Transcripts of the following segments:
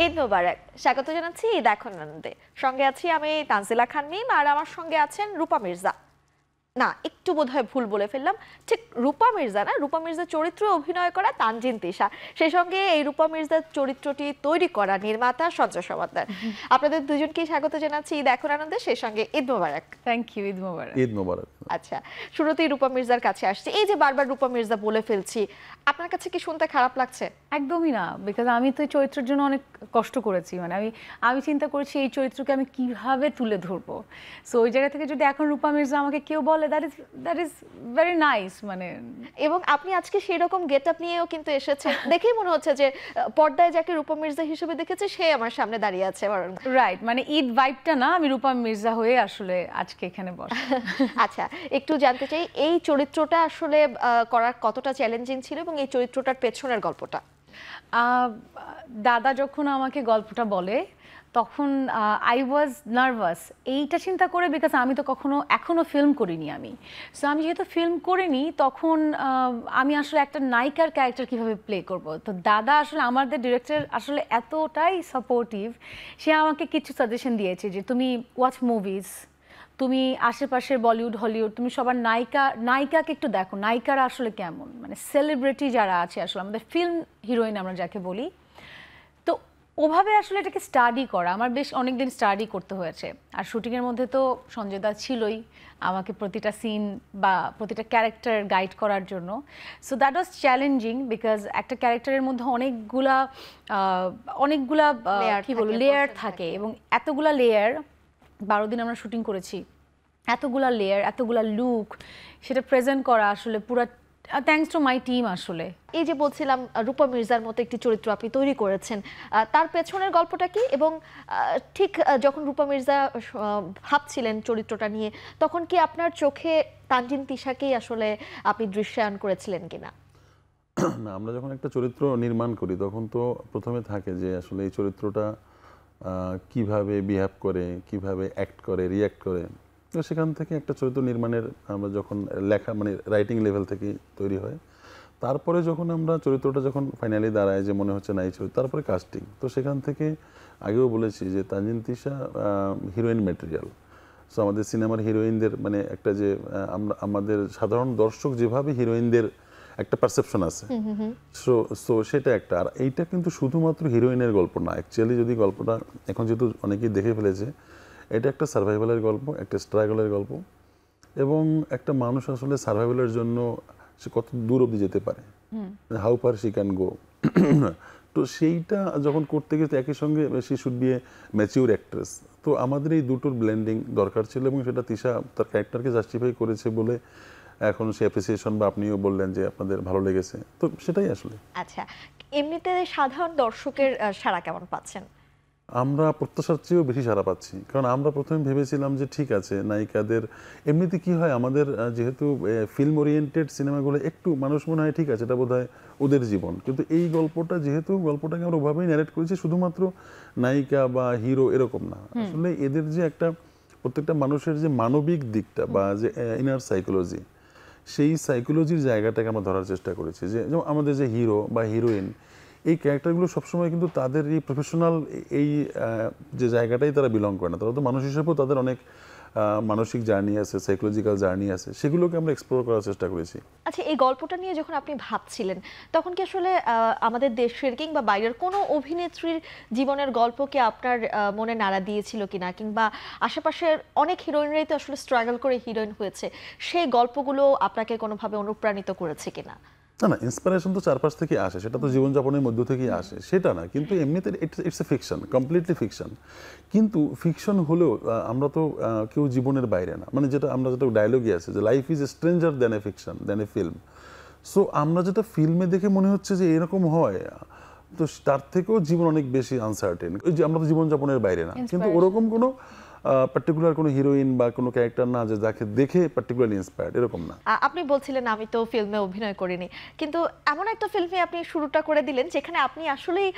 ঈদ মোবারক। স্বাগত জানাচ্ছি ঈদ এখন আনন্দে। সঙ্গে আছি আমি তানজিলা খান মিম, আর আমার সঙ্গে আছেন রূপা মির্জা। না, একটু বোধহয় ভুল বলে ফেললাম, ঠিক রূপা মির্জা না, রূপা মির্জার চরিত্রে অভিনয় করা তানজিন তিশা, সেই সঙ্গে এই রূপা মির্জার চরিত্রটি তৈরি করা নির্মাতা সঞ্জয় সমাদ্দার। আপনাদের দুজনকেই স্বাগত জানাচ্ছি ঈদ এখন আনন্দে, সেই সঙ্গে ঈদ মোবারক। থ্যাংক ইউ, ঈদ মোবারক। ঈদ মোবারক। আচ্ছা, শুরুতেই রূপা মির্জার কাছে আসছে, এই যে বারবার রূপা মির্জা বলে ফেলছি, আপনার কাছে কি শুনতে খারাপ লাগছে? একদমই না, বিকজ আমি তো এই চরিত্রের জন্য অনেক কষ্ট করেছি। মানে আমি চিন্তা করেছি এই চরিত্রকে আমি কিভাবে তুলে ধরবো। সো ওই জায়গা থেকে যদি এখন রূপা মির্জা আমাকে কেউ বলে, দ্যাট ইজ ভেরি নাইস। মানে এবং আপনি আজকে সেই রকম গেটআপ নিয়েও কিন্তু এসেছেন, দেখেই মনে হচ্ছে যে পর্দায় যাকে রূপা মির্জা হিসেবে দেখেছে সে আমার সামনে দাঁড়িয়ে আছে। রাইট, মানে ঈদ ভাইবটা না, আমি রূপা মির্জা হয়ে আসলে আজকে এখানে বসে। আচ্ছা, একটু জানতে চাই এই চরিত্রটা আসলে করার কতটা চ্যালেঞ্জিং ছিল এবং এই চরিত্রটার পেছনের গল্পটা। দাদা যখন আমাকে গল্পটা বলে তখন আই ওয়াজ নার্ভাস এইটা চিন্তা করে, বিকজ আমি তো এখনো ফিল্ম করিনি আমি। সো আমি যেহেতু ফিল্ম করিনি তখন আমি আসলে একটা নায়িকার ক্যারেক্টার কিভাবে প্লে করব। তো দাদা আসলে আমাদের ডিরেক্টর আসলে এতটাই সাপোর্টিভ, সে আমাকে কিছু সাজেশন দিয়েছে যে তুমি ওয়াচ মুভিজ, তুমি আশেপাশের বলিউড হলিউড তুমি সবার নায়িকাকে একটু দেখো, নায়িকারা আসলে কেমন, মানে সেলিব্রিটি যারা আছে আসলে আমাদের ফিল্ম হিরোইন আমরা যাকে বলি। তো ওভাবে আসলে এটাকে স্টাডি করা আমার বেশ অনেকদিন স্টাডি করতে হয়েছে। আর শুটিংয়ের মধ্যে তো সঞ্জয় দা ছিলই আমাকে প্রতিটা সিন বা প্রতিটা ক্যারেক্টার গাইড করার জন্য। So that was challenging, because একটা ক্যারেক্টারের মধ্যে অনেকগুলা কি বলবো লেয়ার থাকে, এবং এতগুলা লেয়ার 12 দিন আমরা শুটিং করেছি, এতগুলা লেয়ার এতগুলা লুক, সেটা প্রেজেন্ট করা আসলে পুরো থ্যাঙ্কস টু মাই টিম। আসলে এই যে বলছিলাম রূপা মির্জার মতো একটি চরিত্র আপনি তৈরি করেছেন, তার পেছনের গল্পটা কি? এবং ঠিক যখন রূপা মির্জা ভাবছিলেন চরিত্রটা নিয়ে, তখন কি আপনার চোখে তানজিন তিশাকেই আসলে আপনি দৃশ্যায়ন করেছিলেন কিনা? না, আমরা যখন একটা চরিত্র নির্মাণ করি তখন তো প্রথমে থাকে যে আসলে এই চরিত্রটা কিভাবে বিহেভ করে, কিভাবে অ্যাক্ট করে, রিয়্যাক্ট করে। তো সেখান থেকে একটা চরিত্র নির্মাণের আমরা যখন লেখা মানে রাইটিং লেভেল থেকে তৈরি হয়, তারপরে যখন আমরা চরিত্রটা যখন ফাইনালি দাঁড়ায় যে মনে হচ্ছে না এই চরিত্র, তারপরে কাস্টিং। তো সেখান থেকে আগেও বলেছি যে Tanjin Tisha heroine material. So আমাদের সিনেমার হিরোইনদের মানে একটা যে আমাদের সাধারণ দর্শক যেভাবে হিরোইনদের একটা পারসেপশন আছে, সো সেটা একটা। আর এইটা কিন্তু শুধুমাত্র হিরোইনের গল্প না, অ্যাকচুয়ালি যদি গল্পটা এখন যেহেতু অনেকেই দেখে ফেলেছে, এটা একটা সার্ভাইভালের গল্প, একটা স্ট্রাগলের গল্প, এবং একটা মানুষ আসলে সার্ভাইভালের জন্য সে কত দূর অবধি যেতে পারে, how far she can go. তো সেইটা যখন করতে গেছে একই সঙ্গে she should B A mature actress. তো আমাদের এই দুটোর ব্লেন্ডিং দরকার ছিল, এবং সেটা তিশা তার ক্যারেক্টারকে জাস্টিফাই করেছে বলে এখন সে অ্যাপ্রিসিয়েশন বা আপনিও বললেন যে আপনাদের ভালো লেগেছে, তো সেটাই আসলে। আচ্ছা, এমনিতে সাধারণ দর্শকের সাড়া কেমন পাচ্ছেন? আমরা প্রত্যাশার চেয়েও বেশি সাড়া পাচ্ছি, কারণ আমরা প্রথমে ভেবেছিলাম যে ঠিক আছে নায়িকাদের এমনিতে কি হয়, আমাদের যেহেতু ফিল্ম ওরিয়েন্টেড সিনেমাগুলো একটু মানুষ মনে হয় ঠিক আছে এটা বোধহয় ওদের জীবন, কিন্তু এই গল্পটা যেহেতু গল্পটাকে আমরা ওভাবেই ন্যারেট করেছি, শুধুমাত্র নায়িকা বা হিরো এরকম না, আসলে এদের যে একটা প্রত্যেকটা মানুষের যে মানবিক দিকটা বা যে ইনার সাইকোলজি, সেই সাইকোলজির জায়গাটাকে আমরা ধরার চেষ্টা করেছি। যে যেমন আমাদের যে হিরো বা হিরোইন, এই ক্যারেক্টারগুলো সবসময় কিন্তু তাদের এই প্রফেশনাল এই যে জায়গাটাই তারা বিলং করে না, তারা তো মানুষ হিসেবেও তাদের অনেক মানসিক জার্নি আছে, সাইকোলজিক্যাল জার্নি আছে, সেগুলোকে আমরা এক্সপ্লোর করার চেষ্টা করেছি। আচ্ছা, এই গল্পটা নিয়ে যখন আপনি ভাবছিলেন তখন কি আসলে আমাদের দেশের কিংবা বাইরের কোনো অভিনেত্রীর জীবনের গল্পকে আপনার মনে নাড়া দিয়েছিল কিনা, কিংবা আশেপাশের অনেক হিরোইনরাই তো আসলে স্ট্রাগল করে হিরোইন হয়েছে, সেই গল্পগুলো আপনাকে কোনোভাবে অনুপ্রাণিত করেছে কিনা? না না, ইন্সপিরেশন তো চারপাশ থেকে আসে, সেটা তো জীবনযাপনের মধ্য থেকেই আসে, সেটা না, কিন্তু এমনিতে it's a fiction, completely fiction. কিন্তু ফিকশন হলেও আমরা তো কেউ জীবনের বাইরে না, মানে যেটা ডায়লগই আছে যে life is stranger than a fiction than a film. So আমরা যেটা ফিল্মে দেখে মনে হচ্ছে যে এরকম হয়, তো তার থেকেও জীবন অনেক বেশি আনসার্টেন। ওই যে আমরা তো জীবনযাপনের বাইরে না, কিন্তু ওরকম কোনো পার্টিকুলার কোনো হিরোইন বা কোনো ক্যারেক্টার না যে যাকে দেখে পার্টিকুলারলি ইন্সপায়ার্ড, এরকম না। আপনি বলছিলেন আমি তো ফিল্মে অভিনয় করিনি, কিন্তু এমন একটা ফিল্মে আপনি শুরুটা করে দিলেন যেখানে আপনি আসলেই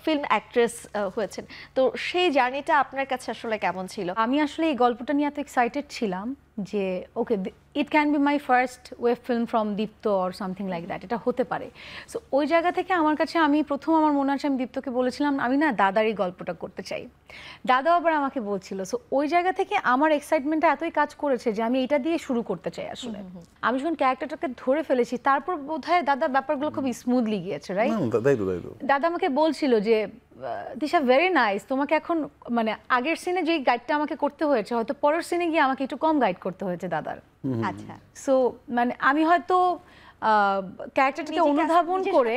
ফিল্ম অ্যাক্ট্রেস হয়েছেন, তো সেই জার্নিটা আপনার কাছে আসলে কেমন ছিল? আমি আসলে এই গল্পটা নিয়ে এত এক্সাইটেড ছিলাম যে okay it can be my first web film from Deepto or something like that, এটা হতে পারে। সো ওই জায়গা থেকে আমার কাছে, আমি প্রথম আমার মনে আছে আমি দীপ্তকে বলেছিলাম আমি না দাদার এই গল্পটা করতে চাই, দাদাও আবার আমাকে বলছিল। সো ওই জায়গা থেকে আমার এক্সাইটমেন্টটা এতই কাজ করেছে যে আমি এটা দিয়ে শুরু করতে চাই আসলে। আমি যখন ক্যারেক্টারটাকে ধরে ফেলেছি তারপর বোধহয় দাদা ব্যাপারগুলো খুব স্মুথলি গিয়েছে, রাইট? তাই তো দাদা আমাকে বলছিল যে দিশা ভেরি নাইস, তোমাকে এখন মানে আগের সিনে যেই গাইডটা আমাকে করতে হয়েছে হয়তো পরের সিনে গিয়ে আমাকে একটু কম গাইড করতে হয়েছে দাদার। আচ্ছা, সো মানে আমি হয়তো ক্যারেক্টারটাকে অনুধাবন করে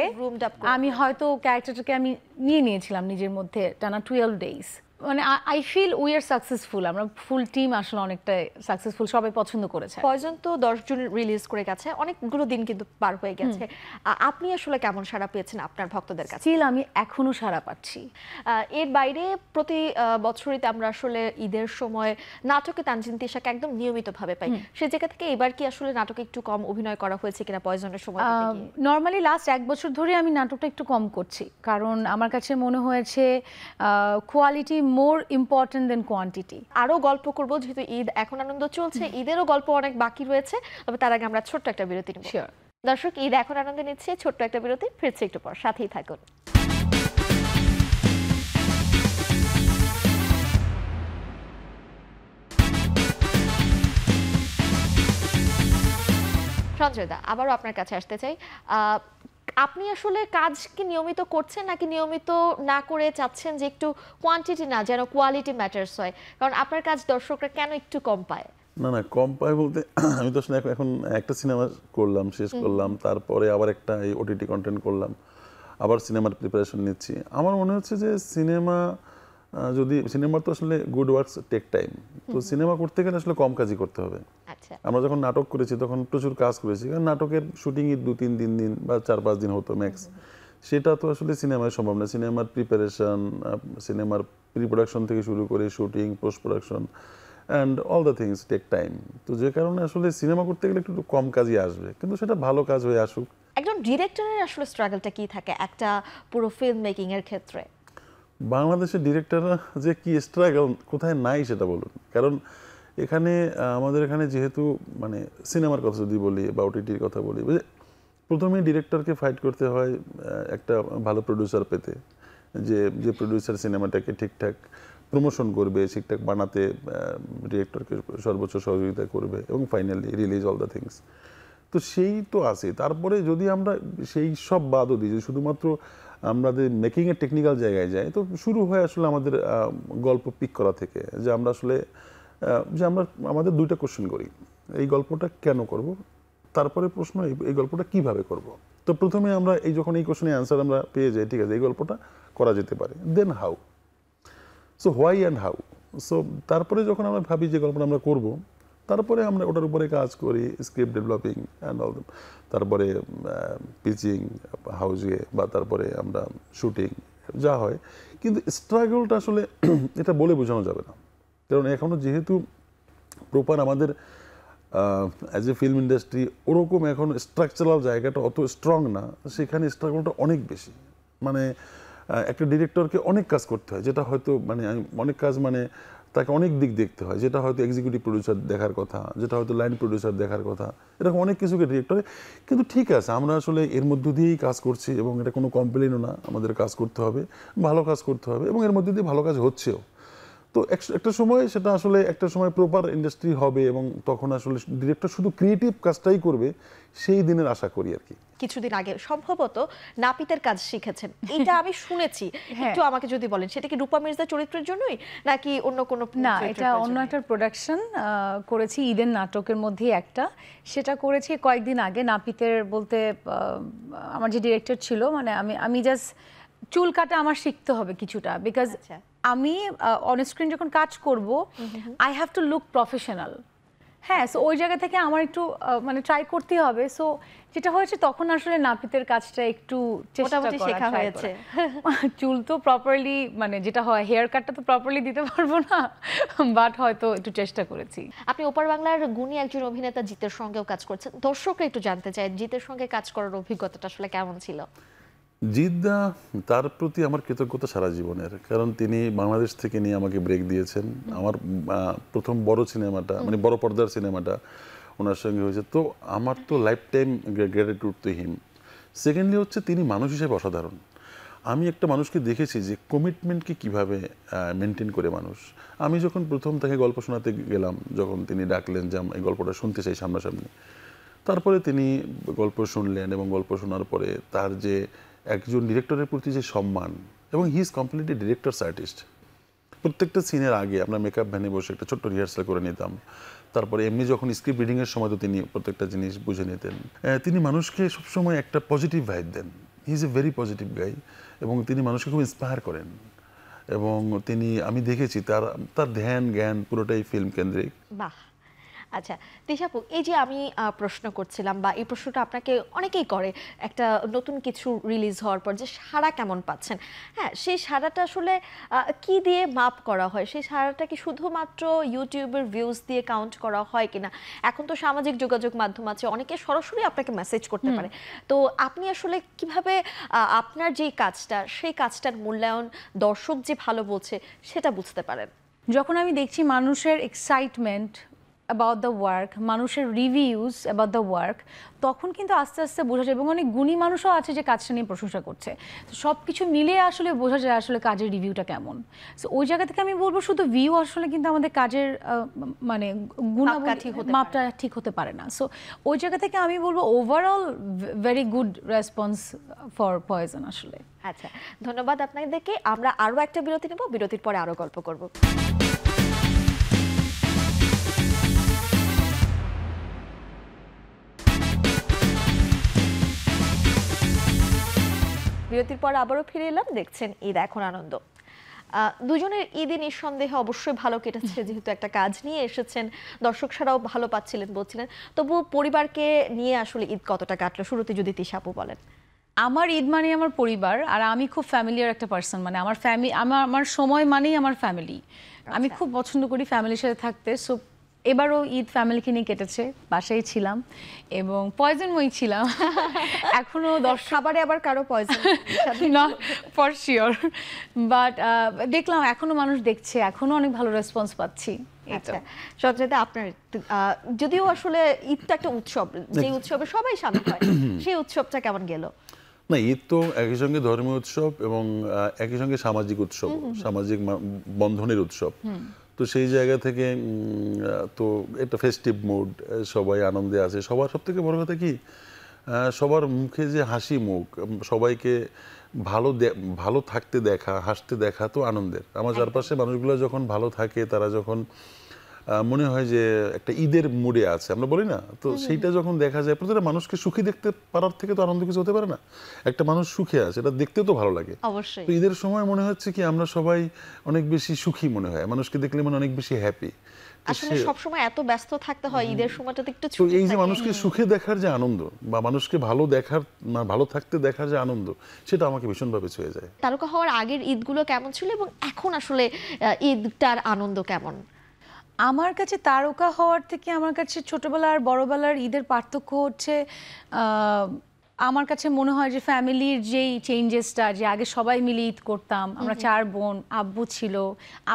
আমি হয়তো ক্যারেক্টারটাকে আমি নিয়ে নিয়েছিলাম নিজের মধ্যে টানা 12 ডেজ। মানে I feel we are successful, আমরা ফুল টিম আসলে অনেকটা সাকসেসফুল, সবাই পছন্দ করেছে। পয়জন তো 10 জুন রিলিজ করে গেছে, অনেকগুলো দিন কিন্তু পার হয়ে গেছে। আপনি আসলে কেমন সাড়া পেয়েছেন আপনার ভক্তদের কাছে? স্টিল আমি এখনো সাড়া পাচ্ছি। এর বাইরে প্রতি বছরই আমরা আসলে ঈদের সময় নাটকে তানজিন তিশাকে একদম নিয়মিতভাবে পাই, সে জায়গা থেকে এবার কি আসলে নাটকে একটু কম অভিনয় করা হয়েছে কিনা পয়জনের সময়? নর্মালি লাস্ট 1 বছর ধরে আমি নাটকটা একটু কম করছি, কারণ আমার কাছে মনে হয়েছে কোয়ালিটি মোর ইম্পর্টেন্ট দেন কোয়ান্টিটি। আরো গল্প করব, যেহেতু ঈদ এখন আনন্দ চলছে, ঈদেরও গল্প অনেক বাকি রয়েছে, তবে তার আগে আমরা ছোট্ট একটা বিরতি নেব। শিওর দর্শক, ঈদ এখন আনন্দে নিচ্ছে, ছোট্ট একটা বিরতি, ফিরছে একটু পর, সাথেই থাকুন। সঞ্জয় দা, আবারও আপনার কাছে আসতে চাই। আপনি আসলে কাজ কি নিয়মিত করছেন নাকি নিয়মিত না করে চাচ্ছেন যে একটু কোয়ান্টিটি না, যেন কোয়ালিটি ম্যাটার্স হয়? কারণ আপনার কাজ দর্শকরা কেন একটু কম পায়? না কম পায় বলতে আমি তো আসলে এখন একটা সিনেমা করলাম, শেষ করলাম, তারপরে আবার একটা এই ওটিটি কন্টেন্ট করলাম, আবার সিনেমার প্রিপারেশন নিচ্ছি। আমার মনে হচ্ছে যে সিনেমার তো আসলে গুড ওয়ার্কস টেক টাইম, তো সিনেমা করতে গেলে আসলে কম কাজই করতে হবে। আচ্ছা, আমরা যখন নাটক করেছি তখন প্রচুর কাজ করেছি, কারণ নাটকের শুটিংই 2-3 দিন বা 4-5 দিন হতো ম্যাক্স। সেটা তো আসলে সিনেমায় সম্ভব না। সিনেমার প্রিপারেশন, সিনেমার প্রি প্রোডাকশন থেকে শুরু করে shooting, post production and all the things take time. তো যে কারণে আসলে সিনেমা করতে গেলে একটু কম কাজই আসবে, কিন্তু সেটা ভালো কাজ হয়ে আসুক। একজন ডিরেক্টরের আসলে স্ট্রাগলটা কি থাকে একটা পুরো ফিল্ম মেকিং এর ক্ষেত্রে? বাংলাদেশের ডিরেক্টররা যে কি স্ট্রাগল কোথায় নাই সেটা বলুন। কারণ এখানে আমাদের এখানে যেহেতু মানে সিনেমার কথা যদি বলি বা ওটিটির কথা বলি, প্রথমে ডিরেক্টরকে ফাইট করতে হয় একটা ভালো প্রডিউসার পেতে, যে প্রডিউসার সিনেমাটাকে ঠিকঠাক প্রমোশন করবে, ঠিকঠাক বানাতে ডিরেক্টরকে সর্বোচ্চ সহযোগিতা করবে এবং finally release all the things. তো সেই তো আছে। তারপরে যদি আমরা সেই সব বাদও দিই, যে শুধুমাত্র আমাদের মেকিংয়ের টেকনিক্যাল জায়গায় যাই, তো শুরু হয় আসলে আমাদের গল্প পিক করা থেকে, যে আমরা আসলে আমাদের 2টা কোশ্চেন করি, এই গল্পটা কেন করব, তারপরে প্রশ্ন এই গল্পটা কিভাবে করব। তো প্রথমে আমরা যখন এই কোশ্চেনের অ্যান্সার আমরা পেয়ে যাই, ঠিক আছে এই গল্পটা করা যেতে পারে, then how, so why and how. So তারপরে যখন আমরা ভাবি যে গল্পটা আমরা করব, তারপরে আমরা ওটার উপরে কাজ করি, স্ক্রিপ্ট ডেভেলপিং অ্যান্ড অল, তারপরে পিচিং হাউজে, বা তারপরে আমরা শুটিং যা হয়। কিন্তু স্ট্রাগলটা আসলে এটা বলে বোঝানো যাবে না, কারণ এখনও যেহেতু প্রপার আমাদের অ্যাজ এ ফিল্ম ইন্ডাস্ট্রি ওরকম এখন স্ট্রাকচারাল জায়গাটা অত স্ট্রং না, সেখানে স্ট্রাগলটা অনেক বেশি। মানে একটা ডিরেক্টরকে অনেক কাজ করতে হয়, যেটা হয়তো অনেক কাজ তাকে অনেক দিক দেখতে হয়, যেটা হয়তো এক্সিকিউটিভ প্রডিউসার দেখার কথা, যেটা হয়তো লাইন প্রডিউসার দেখার কথা, এরকম অনেক কিছুকে ডিরেক্টরে। কিন্তু ঠিক আছে, আমরা আসলে এর মধ্য দিয়েই কাজ করছি এবং এটা কোনো কমপ্লেনও না, আমাদের কাজ করতে হবে, ভালো কাজ করতে হবে এবং এর মধ্যে দিয়ে ভালো কাজ হচ্ছেও। তো একটা সময় সেটা আসলে একটা সময় প্রপার ইন্ডাস্ট্রি হবে এবং তখন আসলে ডিরেক্টর শুধু ক্রিয়েটিভ কাজটাই করবে, সেই দিনের আশা করি আর কি। কিছুদিন আগে সম্ভবত নাপিতের কাজ শিখেছেন, এটা আমি শুনেছি। একটু আমাকে যদি বলেন, সেটা কি রূপা মির্জা চরিত্রের জন্যই নাকি অন্য কোনো? না, এটা অন্য একটা প্রোডাকশন করেছি, ঈদের নাটকের মধ্যেই একটা, সেটা করেছি কয়েকদিন আগে। নাপিতের বলতে আমার যে ডিরেক্টর ছিল, মানে আমি জাস্ট চুল কাটা আমার শিখতে হবে কিছুটা, বিকজ আমি অন স্ক্রিন যখন কাজ করব I have to look professional. হ্যাঁ, সো ওই জায়গা থেকে আমার একটু মানে ট্রাই করতে হবে। সো যেটা হয়েছে তখন আসলে নাপিতের কাজটা একটু চেষ্টা করা, শেখা হয়েছে। চুল তো প্রপারলি, মানে যেটা হয় হেয়ার কাটটা তো প্রপারলি দিতে পারবো না, বাট হয়তো একটু চেষ্টা করেছি। আপনি ওপার বাংলার গুণী একজন অভিনেতা জিতের সঙ্গেও কাজ করছেন, দর্শকরা একটু জানতে চায় জিতের সঙ্গে কাজ করার অভিজ্ঞতাটা আসলে কেমন ছিল? জিদ্দা, তার প্রতি আমার কৃতজ্ঞতা সারা জীবনের, কারণ তিনি বাংলাদেশ থেকে নিয়ে আমাকে ব্রেক দিয়েছেন। আমার প্রথম বড় সিনেমাটা মানে বড় পর্দার সিনেমাটা ওনার সঙ্গে হয়েছে, তো আমার তো life time gratitude to him. Secondly হচ্ছে তিনি মানুষ হিসেবে অসাধারণ। আমি একটা মানুষকে দেখেছি যে কমিটমেন্টকে কিভাবে মেনটেন করে মানুষ। আমি যখন প্রথম তাকে গল্প শোনাতে গেলাম, যখন তিনি ডাকলেন যে এই গল্পটা শুনতে চাই সামনাসামনি, তারপরে তিনি গল্প শুনলেন এবং গল্প শোনার পরে তার যে একজন ডিরেক্টরের প্রতি যে সম্মান, এবং he is completely directors artist. প্রত্যেকটা সিনের আগে আমরা মেকআপ ভ্যানে বসে একটা ছোট্ট রিহার্সাল করে নিতাম। তারপরে এমনি যখন স্ক্রিপ্ট রিডিংয়ের সময় তো তিনি প্রত্যেকটা জিনিস বুঝে নিতেন। তিনি মানুষকে সবসময় একটা পজিটিভ ভাইব দেন। He is a very positive guy, এবং তিনি মানুষকে খুব ইন্সপায়ার করেন। এবং আমি দেখেছি তার তার ধ্যান জ্ঞান পুরোটাই ফিল্ম কেন্দ্রিক। বাহ, আচ্ছা তিশাপু, এই যে আমি প্রশ্ন করছিলাম বা এই প্রশ্নটা আপনাকে অনেকেই করে একটা নতুন কিছু রিলিজ হওয়ার পর, যে সাড়া কেমন পাচ্ছেন। হ্যাঁ, সেই সাড়াটা আসলে কি দিয়ে মাপ করা হয়? সেই সাড়াটা কি শুধুমাত্র ইউটিউবের ভিউজ দিয়ে কাউন্ট করা হয় কিনা? এখন তো সামাজিক যোগাযোগ মাধ্যম আছে, অনেকে সরাসরি আপনাকে মেসেজ করতে পারে। তো আপনি আসলে কিভাবে আপনার যেই কাজটা, সেই কাজটার মূল্যায়ন দর্শক যে ভালো বলছে সেটা বুঝতে পারেন? যখন আমি দেখছি মানুষের এক্সাইটমেন্ট অ্যাবাউট দ্য ওয়ার্ক, মানুষের রিভিউজ অ্যাবাউট দ্য ওয়ার্ক, তখন কিন্তু আস্তে আস্তে বোঝা যায়। এবং অনেক গুণী মানুষও আছে যে কাজটা নিয়ে প্রশংসা করছে। সব কিছু মিলিয়ে আসলে বোঝা যায় আসলে কাজের রিভিউটা কেমন। সো ওই জায়গা থেকে আমি বলবো শুধু ভিউ আসলে কিন্তু আমাদের কাজের মানে মাপটা ঠিক হতে পারে না। সো ওই জায়গা থেকে আমি বলবো overall very good response for poison আসলে। আচ্ছা, ধন্যবাদ আপনাদেরকে। আমরা আরো একটা বিরতি নেব, বিরতির পরে আরো গল্প করব। বিরতির পর আবারও ফিরে এলাম, দেখছেন ঈদ এখন আনন্দ। দুজনের ঈদই নিঃসন্দেহে অবশ্যই ভালো কেটেছে, যেহেতু একটা কাজ নিয়ে এসেছেন, দর্শক সারাও ভালো পাচ্ছিলেন বলছিলেন। তবু পরিবারকে নিয়ে আসলে ঈদ কতটা কাটলো, শুরুতে যদি তিশাপু বলেন। আমার ঈদ মানে আমার পরিবার, আর আমি খুব ফ্যামিলিয়ার একটা পার্সন। মানে আমার আমার সময় মানেই আমার ফ্যামিলি। আমি খুব পছন্দ করি ফ্যামিলির সাথে থাকতে। সো এবারও ঈদ ফ্যামিলিকে নিয়ে কেটেছে, বাসায় ছিলাম এবং পয়জনময়ী ছিলাম। এখনো খাবারে আবার কারো পয়জন না, ফর শিওর। বাট দেখলাম এখনো মানুষ দেখছে, এখনো অনেক ভালো রেসপন্স পাচ্ছি। আচ্ছা সঞ্জয়দা, আপনার যদিও আসলে ঈদটা একটা উৎসব, যে উৎসবে সবাই শামিল হয়, সেই উৎসবটা কেমন গেল? না, ঈদ তো একই সঙ্গে ধর্মীয় উৎসব এবং একই সঙ্গে সামাজিক উৎসব, সামাজিক বন্ধনের উৎসব। তো সেই জায়গা থেকে তো একটা ফেস্টিভ মুড, সবাই আনন্দে আছে। সবার সব থেকে বড় কথা কি, সবার মুখে যে হাসি মুখ, সবাইকে ভালো থাকতে দেখা, হাসতে দেখা তো আনন্দের। আমার চারপাশে মানুষগুলো যখন ভালো থাকে, তারা যখন মনে হয় যে একটা ঈদের মুডে আছে, আমরা বলি না, তো সেইটা যখন দেখা যায়, প্রতিটা মানুষকে সুখী দেখতে পারার থেকে তো আনন্দ কিছু হতে পারে না। একটা মানুষ সুখে আছে, এটা দেখতেও তো ভালো লাগে। অবশ্যই। তো ঈদের সময় মনে হচ্ছে কি আমরা সবাই অনেক বেশি সুখী মনে হয়, মানুষকে দেখলে মনে অনেক বেশি হ্যাপি। আসলে সব সময় এত ব্যস্ত থাকতে হয়, ঈদের সময়টাতে একটু তো ছুটি এই যে থাকে। মানুষকে সুখে দেখার যে আনন্দ, বা মানুষকে ভালো থাকতে দেখার যে আনন্দ, সেটা আমাকে ভীষণভাবে ছুঁয়ে যায়। তারকা হওয়ার আগের ঈদগুলো কেমন ছিল এবং এখন আসলে ঈদটার আনন্দ কেমন? আমার কাছে তারকা হওয়ার থেকে আমার কাছে ছোটবেলা আর বড়বেলার ঈদের পার্থক্য হচ্ছে আমার কাছে মনে হয় যে ফ্যামিলির যেই চেঞ্জেসটা, যে আগে সবাই মিলে ঈদ করতাম, আমরা 4 বোন, আব্বু ছিল,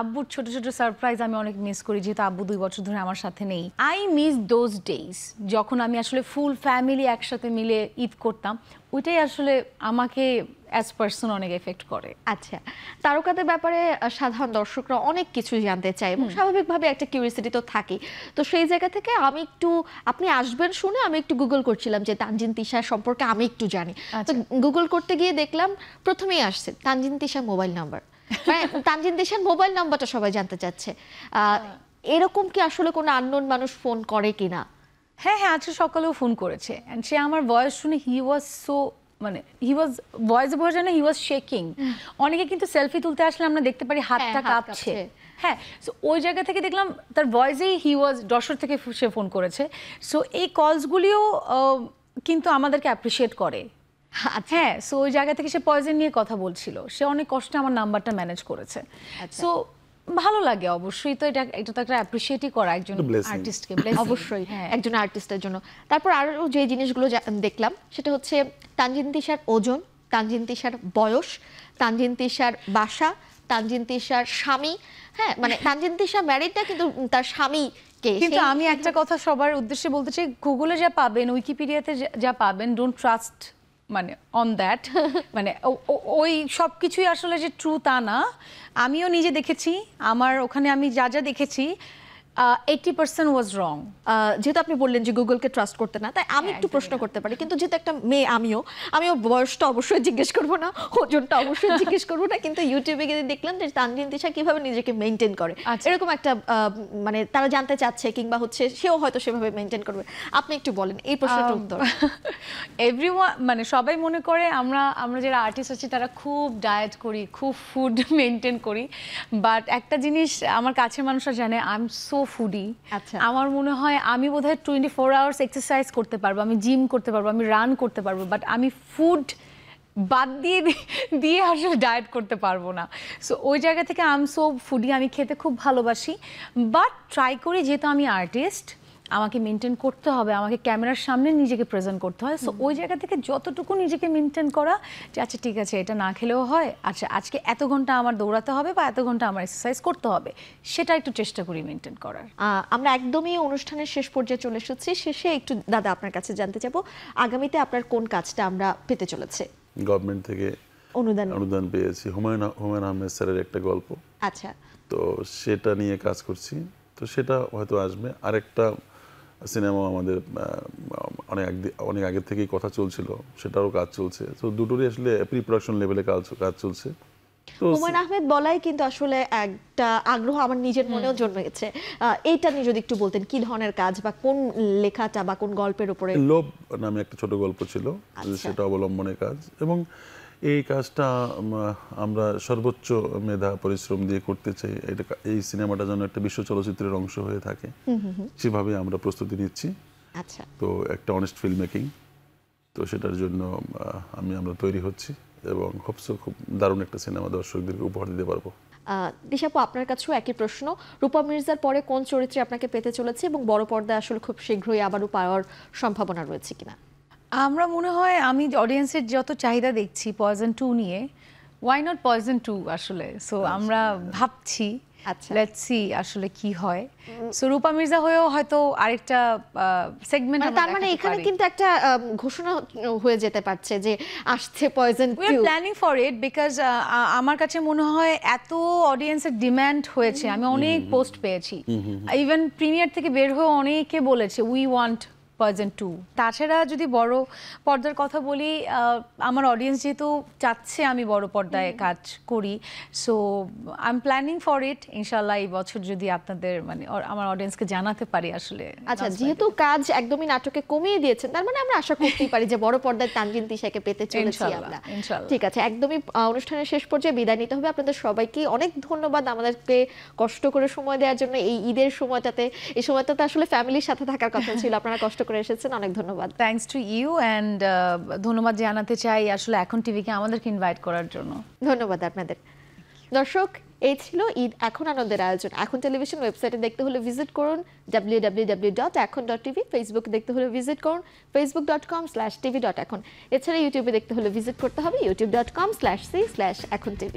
আব্বুর ছোট ছোট সারপ্রাইজ আমি অনেক মিস করি, যেহেতু আব্বু 2 বছর ধরে আমার সাথে নেই। আই মিস দোজ ডেজ যখন আমি আসলে ফুল ফ্যামিলি একসাথে মিলে ঈদ করতাম। ওইটাই আসলে আমাকে অ্যাজ পার্সন অনেক এফেক্ট করে। আচ্ছা, তারকাদের ব্যাপারে সাধারণ দর্শকরা অনেক কিছু জানতে চায় এবং স্বাভাবিকভাবে একটা কিউরিওসিটি তো থাকে। তো সেই জায়গা থেকে আমি একটু, আপনি আসবেন শুনে আমি একটু গুগল করছিলাম যে তানজিন তিশা সম্পর্কে আমি একটু জানি। তো গুগল করতে গিয়ে দেখলাম প্রথমেই আসছে তানজিন তিশার মোবাইল নাম্বার। তানজিন তিশার মোবাইল নাম্বারটা সবাই জানতে চাচ্ছে। এরকম কি আসলে কোনো আননোন মানুষ ফোন করে কিনা? হ্যাঁ হ্যাঁ, আজকে সকালেও ফোন করেছে, অ্যান্ড সে আমার ভয়েস শুনে হি ওয়াজ সো, মানে হি ওয়াজ ভয়েসে বোঝা যায় না, হি ওয়াজ শেকিং। অনেকে কিন্তু সেলফি তুলতে আসলে আমরা দেখতে পারি হাতটা কাঁপছে। হ্যাঁ, সো ওই জায়গা থেকে দেখলাম তার ভয়েসেই হি ওয়াজ, যশোর থেকে সে ফোন করেছে। সো এই কলসগুলিও কিন্তু আমাদেরকে অ্যাপ্রিসিয়েট করে। হ্যাঁ, সো ওই জায়গা থেকে সে পয়জন নিয়ে কথা বলছিল, সে অনেক কষ্টে আমার নাম্বারটা ম্যানেজ করেছে। সো ভালো লাগে অবশ্যই, তো এটা তো একটা অ্যাপ্রিশিয়েটই করা একজন আর্টিস্টকে। অবশ্যই একজন আর্টিস্টের জন্য। তারপর আরো যে জিনিসগুলো দেখলাম সেটা হচ্ছে তানজিন তিশার ওজন তানজিন তিশার বয়স, তানজিন তিশার বাসা, তানজিন তিশার স্বামী, হ্যাঁ মানে তানজিন তিশা ম্যারিড না কিন্তু তার স্বামী কে। কিন্তু আমি একটা কথা সবার উদ্দেশ্যে বলতে চাই, গুগলে যা পাবেন, উইকিপিডিয়াতে যা পাবেন, ডোন্ট ট্রাস্ট মানে অন দ্যাট। মানে ওই সব কিছুই আসলে যে ট্রু তা না। আমিও নিজে দেখেছি, আমার ওখানে আমি যা যা দেখেছি 80% ওয়াজ রং। যেহেতু আপনি বললেন যে গুগলকে ট্রাস্ট করতে না, তাই আমি একটু প্রশ্ন করতে পারি, কিন্তু যেহেতু একটা মেয়ে আমিও বয়সটা অবশ্যই জিজ্ঞেস করবো না, ওজনটা অবশ্যই জিজ্ঞেস করবো না, কিন্তু ইউটিউবে গিয়ে দেখলাম যে তানজিন তিশা কিভাবে নিজেকে মেনটেন করে, এরকম একটা মানে তারা জানতে চাচ্ছে, কিংবা হচ্ছে সেও হয়তো সেভাবে মেনটেন করবে। আপনি একটু বলেন এই প্রশ্নটার উত্তর। এভরিওয়ান মানে সবাই মনে করে আমরা যারা আর্টিস্ট আছি তারা খুব ডায়েট করি, খুব ফুড মেনটেন করি, বাট একটা জিনিস আমার কাছের মানুষরা জানে, আই এম সো ফুডি। আচ্ছা। আমার মনে হয় আমি বোধহয় 24 আওয়ার্স এক্সারসাইজ করতে পারবো, আমি জিম করতে পারবো, আমি রান করতে পারবো, বাট আমি ফুড বাদ দিয়ে আসলে ডায়েট করতে পারবো না। সো ওই জায়গা থেকে আই এম সো ফুডি, আমি খেতে খুব ভালোবাসি, বাট ট্রাই করি, যেহেতু আমি আর্টিস্ট আমাকে মেনটেন করতে হবে, আমাকে ক্যামেরার সামনে নিজেকে প্রেজেন্ট করতে হয়। সো ওই জায়গা থেকে যতটুকু নিজেকে মেনটেন করা যে আচ্ছা ঠিক আছে এটা না খেলেও হয়, আচ্ছা আজকে এত ঘন্টা আমার দৌড়াতে হবে বা এত ঘন্টা আমার এক্সারসাইজ করতে হবে, সেটা একটু চেষ্টা করি মেনটেন করার। আমরা একদমই অনুষ্ঠানের শেষ পর্যায়ে চলে এসেছি। শেষে একটু দাদা আপনার কাছে জানতে চাবো, আগামীতে আপনার কোন কাজটা আমরা পেতে চলেছে? গভর্নমেন্ট থেকে অনুদান পেয়েছি, হুমায়ুন আহমেদ স্যারের একটা গল্প, আচ্ছা, তো সেটা নিয়ে কাজ করছি, তো সেটা হয়তো আসবে। আরেকটা সিনেমা আমাদের অনেক আগে থেকেই কথা চলছিল, সেটারও কাজ চলছে, তো দুটোরই আসলে প্রি প্রোডাকশন লেভেলে কাজ চলছে। তো হুমায়ুন আহমেদ বলাই কিন্তু আসলে একটা আগ্রহ আমার নিজের মনেও জন্মেছে। এইটা নিয়ে যদি একটু বলতেন, কি ধরনের কাজ বা কোন লেখাটা বা কোন গল্পের উপরে? লোভ নামে একটা ছোট গল্প ছিল, সেটা অবলম্বনের কাজ, এবং এই কাজটা আমরা সর্বোচ্চ মেধা পরিশ্রম দিয়ে করতে চাই। এই সিনেমাটা যেন একটা বিশ্ব চলচ্চিত্রের অংশ হয়ে থাকে, সেভাবে আমরা প্রস্তুতি নিচ্ছি। আচ্ছা, তো একটা অনেস্ট ফিল্ম মেকিং, তো সেটার জন্য আমরা তৈরি হচ্ছি, এবং খুব দারুণ একটা সিনেমা দর্শকদেরকে উপহার দিতে পারবো। দিশাপু, আপনার কাছেও একই প্রশ্ন, রূপা মির্জার পরে কোন চরিত্রে আপনাকে পেতে চলেছে, এবং বড় পর্দায় আসলে খুব শীঘ্রই আবারও পাওয়ার সম্ভাবনা রয়েছে কিনা? আমরা মনে হয়, আমি অডিয়েন্সের যত চাহিদা দেখছি পয়জন 2 নিয়ে, ওয়াই নট পয়জন 2 আসলে। সো আমরা ভাবছি, আচ্ছা, লেটস সি আসলে কি হয়। সো রূপা মির্জা হয়েও হয়তো আরেকটা সেগমেন্ট, তার মানে এখানে কিন্তু একটা ঘোষণা হয়ে যেতে পারছে যে আসছে poison 2। We are planning for it, because আমার কাছে মনে হয় এত অডিয়েন্সের ডিমান্ড হয়েছে, আমি অনেক পোস্ট পেয়েছি, ইভেন প্রিমিয়ার থেকে বের হয়ে অনেকে বলেছে উই ওয়ান্ট পয়জন 2। তাছাড়া যদি বড় পর্দার কথা বলি, আমার অডিয়েন্স যেহেতু চাচ্ছে আমি বড় পর্দায় কাজ করি, so I am planning for it. ইনশাল্লাহ এই বছর যদি আপনাদের মানে আমার অডিয়েন্সকে জানাতে পারি আসলে। আচ্ছা, যেহেতু কাজ একদমই নাটকে কমিয়ে দিয়েছেন, তার মানে আমরা আশা করতেই পারি যে বড় পর্দায় তানজিন তিশাকে পেতে চলেছি আমরা। ঠিক আছে, একদমই অনুষ্ঠানের শেষ পর্যায়ে বিদায় নিতে হবে। আপনাদের সবাইকে অনেক ধন্যবাদ আমাদেরকে কষ্ট করে সময় দেওয়ার জন্য। এই ঈদের সময়টাতে, এই সময়টাতে আসলে ফ্যামিলির সাথে থাকার কথা ছিল, আপনারা কষ্ট করে এসেছেন, অনেক ধন্যবাদ। থ্যাঙ্কস টু ইউ, অ্যান্ড ধন্যবাদ জানাতে চাই আসলে এখন টিভিকে আমাদেরকে ইনভাইট করার জন্য। ধন্যবাদ আপনাদের। দর্শক, এই ছিল ঈদ এখন আনন্দের আয়োজন। এখন টেলিভিশন ওয়েবসাইটে দেখতে হলে ভিজিট করুন www.ekhon.tv, ফেসবুক দেখতে হলে ভিজিট করুন facebook.com/tv.ekhon। এছাড়া ইউটিউবে দেখতে হলে ভিজিট করতে হবে youtube.com/c/ekhon tv।